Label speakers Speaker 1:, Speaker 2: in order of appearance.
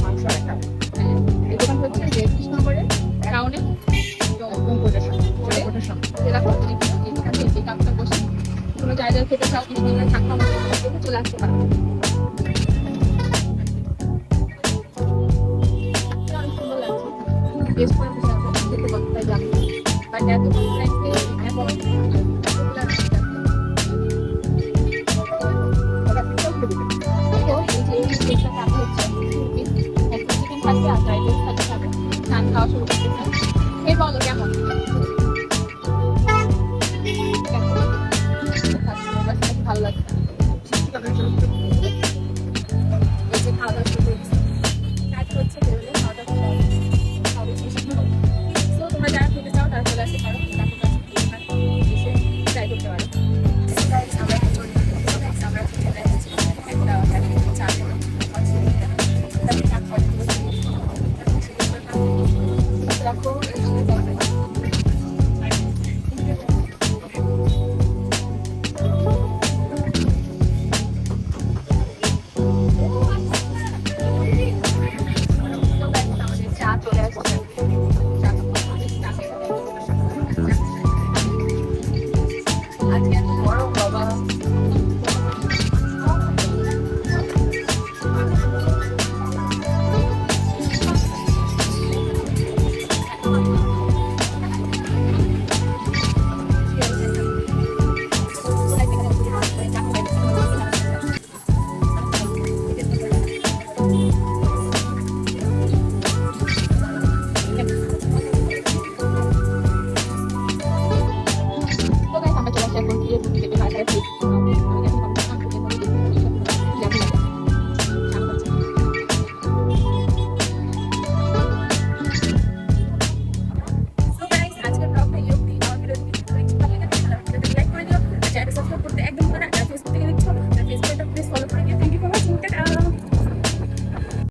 Speaker 1: মাংস আর একটা
Speaker 2: হ্যাঁ, এই দোকান হচ্ছে যে 20 নম্বরে টাউনে
Speaker 1: কোটের সামনে
Speaker 2: এরকম এখানে এই কাপটা বসে কোনো জায়গায় খেতে চাও কিন্তু থাকা চলে আসতে পারো। অনেক সুন্দর লাগছে, টেস্ট করে বসে আছে খেতে কতটাই যাবে বাট এত কম প্রাইসে এখন তো এই যে এই কেকটা কাটা হচ্ছে একটা চিকেন থাকবে আর ফ্রাইড রাইস থাকবে খাবে স্নান খাওয়া শুরু করতেছে। এই বলো কেমন ভালো লাগছে।